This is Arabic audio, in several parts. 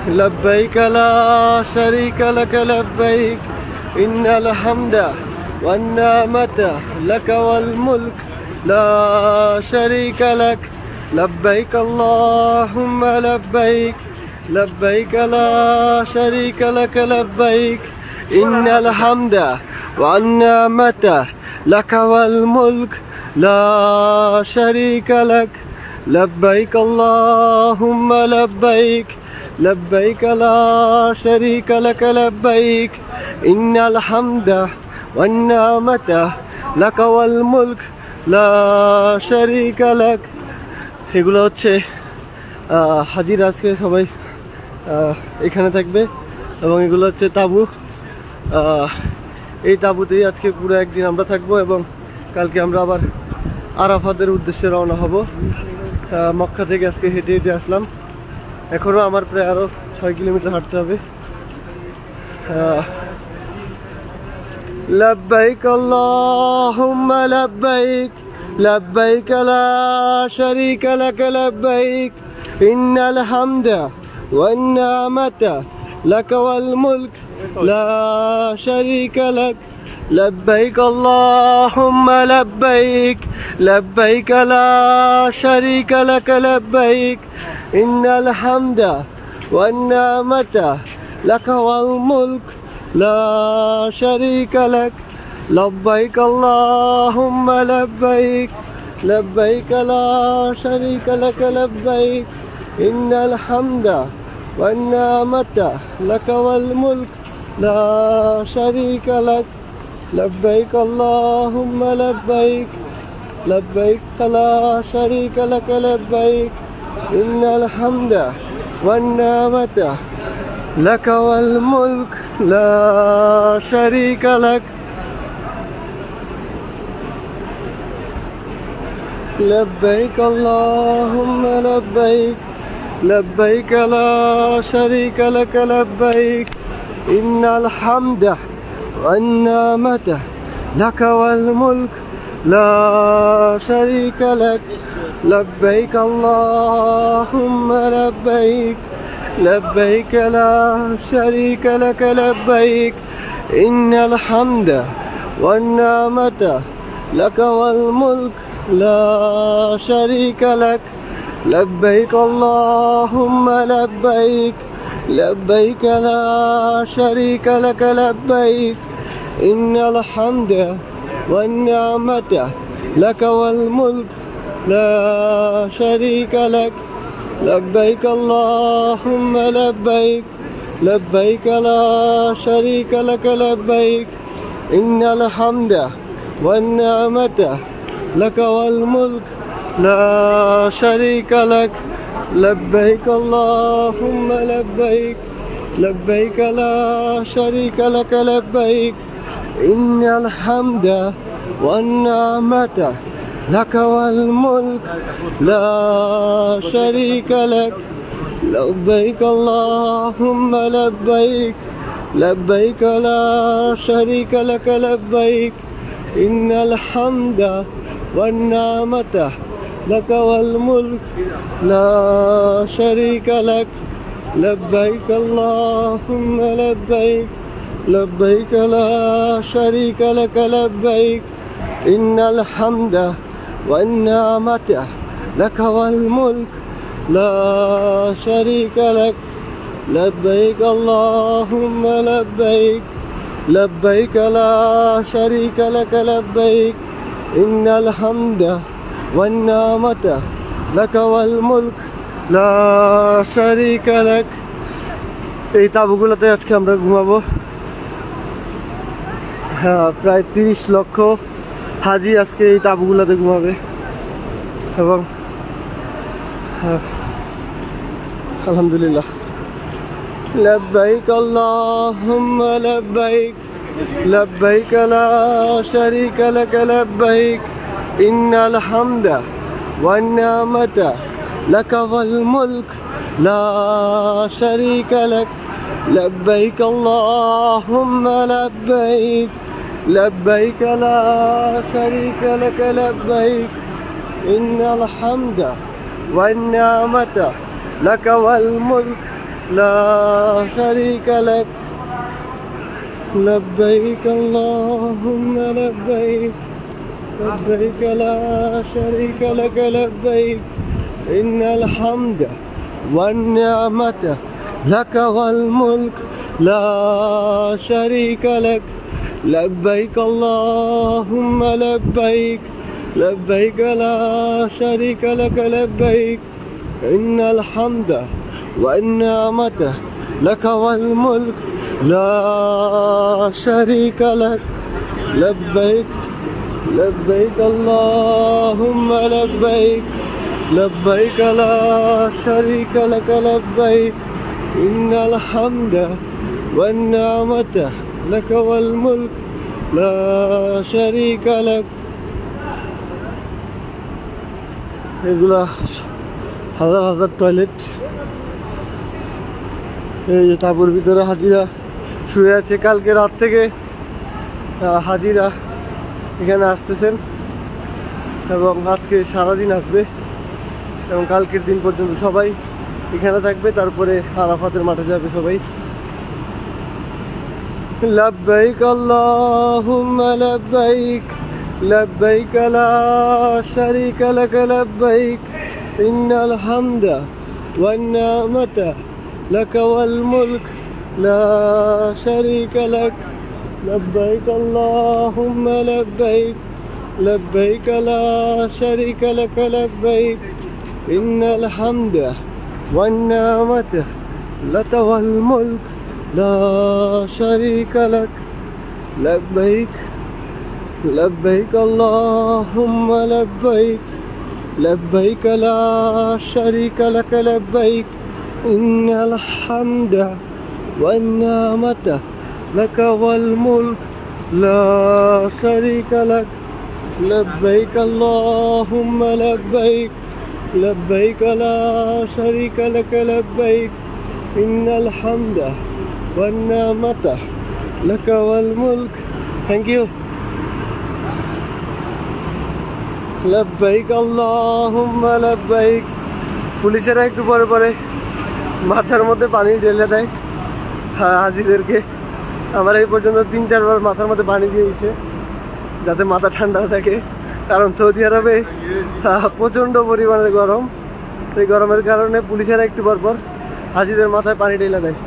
لبيك لا شريك لك لبيك إن الحمد والنعمة لك والملك لا شريك لك لبيك اللهم لبيك لبيك لا شريك لك لبيك إن الحمد والنعمة لك والملك لا شريك لك لبيك اللهم لبيك لبيك لا شريك لك لبيك إن الحمد والنعمة لك والملك لا شريك لك। এগুলো হচ্ছে হাজির আজকে সবাই এখানে থাকবে এবং এগুলো হচ্ছে তাঁবু। এই তাঁবুতেই আজকে পুরো একদিন আমরা থাকবো এবং কালকে আমরা আবার আরাফাতের উদ্দেশ্যে রওনা হব। মক্কা থেকে আজকে হেঁটে হেঁটে আসলাম, এখনও আমার প্রায় আরও 6 কিলোমিটার হাঁটতে হবে। لبيك اللهم لبيك لبيك لا شريك لك لبيك إن الحمد والنعمة لك والملك لا شريك لك لبيك اللهم لبيك لبيك لا شريك لك لبيك إن الحمد والنعمة لك والملك لا شريك لك لبيك اللهم لبيك لبيك لا شريك لك لبيك إن الحمد والنعمة لك والملك لا شريك لك لبيك اللهم لبيك لبيك لا شريك لك لبيك إن الحمد والنعمة لك والملك لا شريك لك لبيك اللهم لبيك لبيك لا شريك لك لبيك إن الحمد والنعمة لك والملك لا شريك لك لبيك اللهم لبيك لبيك لا شريك لك لبيك إن الحمد والنعمة لك والملك لا شريك لك لبيك اللهم لبيك لبيك لا شريك لك لبيك إن الحمد والنعمة لك والملك لا شريك لك لبيك اللهم لبيك لبيك لا شريك لك لبيك إن الحمد والنعمة لك والملك لا شريك لك لبيك اللهم لبيك لبيك لا شريك لك لبيك إن الحمد والنعمة لك والملك لا شريك لك لبيك اللهم لبيك لبيك لا شريك لك لبيك إن الحمد والنعمة لك والملك لا شريك لك لبيك اللهم لبيك لبيك لا شريك لك لبيك إن الحمد والنعمة لك والملك لا شريك لك لبيك اللهم لبيك لبيك لا شريك لك لبيك إن الحمد والنعمة لك والملك لا شريك لك। এই তাঁবুগুলোতে আজকে আমরা ঘুমাবো। প্রায় 30 লক্ষ হাজি আজকে এই তাঁবুগুলোতে ঘুমাবে এবং আলহামদুলিল্লাহ। لبيك اللهم لبيك لبيك لا شريك لك لبيك إن الحمد والنعمة لك والملك لا شريك لك لبيك اللهم لبيك لبيك لا شريك لك لبيك إن الحمد والنعمة لك والملك لا شريك لك لبيك اللهم لبيك لبيك لا شريك لك لبيك إن الحمد والنعمة لك والملك لا شريك لك لبيك اللهم لبيك لبيك لا شريك لك لبيك إن الحمد والنعمة لك والملك لا شريك لك لبيك لبيك اللهم لبيك لبيك لا شريك لك لبيك إن الحمد والنعمة لك والملك لا شريك لك এগুলা হাজার হাজার টয়লেট। এই যে তাঁবুর ভিতরে হাজিরা শুয়ে আছে। কালকে রাত থেকে হাজিরা এখানে আসতেছেন এবং আজকে সারাদিন আসবে এবং কালকের দিন পর্যন্ত সবাই এখানে থাকবে, তারপরে আরাফাতের মাঠে যাবে সবাই। لبيك اللهم لبيك لبيك لا شريك لك لبيك إن الحمد والنعمة لك والملك لا شريك لك لبيك اللهم لبيك لبيك لا شريك لك لبيك إن الحمد والنعمة لك والملك لا شريك لك لبيك لبيك اللهم لبيك لبيك لا شريك لك لبيك إن الحمد والنعمة لك والملك لا شريك لك لبيك اللهم لبيك لبيك لا شريك لك لبيك إن الحمد والنعمة لك والملك. Thank you. لبيك اللهم لبيك. পুলিশেরা একটু পরে পরে মাথার মধ্যে পানি ঢেলে দেয় হাজিদেরকে। আমার এই পর্যন্ত 3-4 বার মাথার মধ্যে পানি দিয়েছে যাতে মাথা ঠান্ডা থাকে, কারণ সৌদি আরবে প্রচণ্ড পরিমাণে গরম। এই গরমের কারণে পুলিশেরা একটু পর পর হাজিদের মাথায় পানি ঢেলে দেয়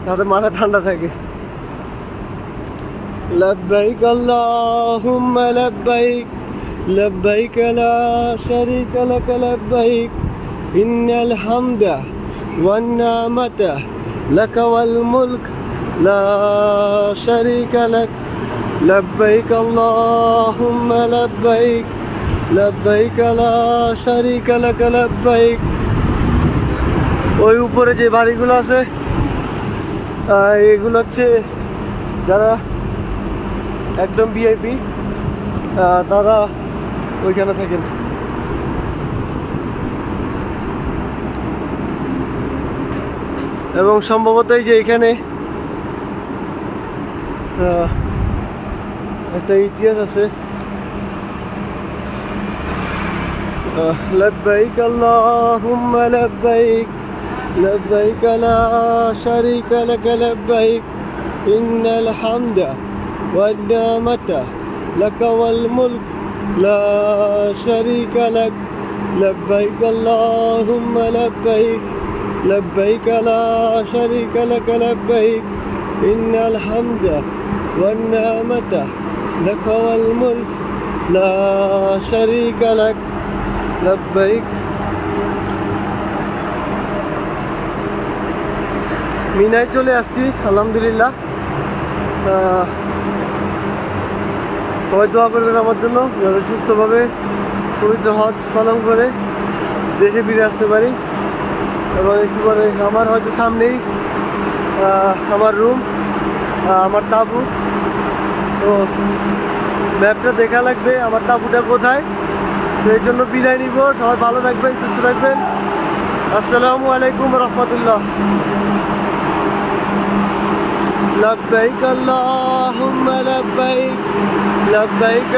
যাতে মাথা ঠান্ডা থাকে। لبيك اللهم لبيك لبيك لا شريك لك لبيك إن الحمد والنعمة لك والملك لا شريك لك لبيك اللهم لبيك لبيك لا شريك لك لبيك. ওই উপরে যে বাড়িগুলো আছে এগুলো হচ্ছে যারা একদম ভিআইপি তারা ওইখানে থাকেন। এবং সম্ভবত এই যে এখানে একটা ইতিহাস আছে। لبيك اللهم لبيك لبيك لا شريك لك لبيك إن الحمد والنعمة لك والملك لا شريك لك لبيك اللهم لبيك لبيك لا شريك لك لبيك إن الحمد والنعمة لك والملك لا شريك لك لبيك. মিনায় চলে আসছি আলহামদুলিল্লাহ। সবাই দোয়া করবেন আমার জন্য যাতে সুস্থভাবে পবিত্র হজ পালন করে দেশে ফিরে আসতে পারি। এবং একটু পরে আমার হয়তো সামনেই আমার রুম, আমার তাঁবু। তো ম্যাপটা দেখা লাগবে আমার তাঁবুটা কোথায়। তো এই জন্য বিদায় নিব। সবাই ভালো থাকবেন, সুস্থ থাকবেন। আসসালামু আলাইকুম রহমতুল্লাহ। لبيك اللهم لبيك لبيك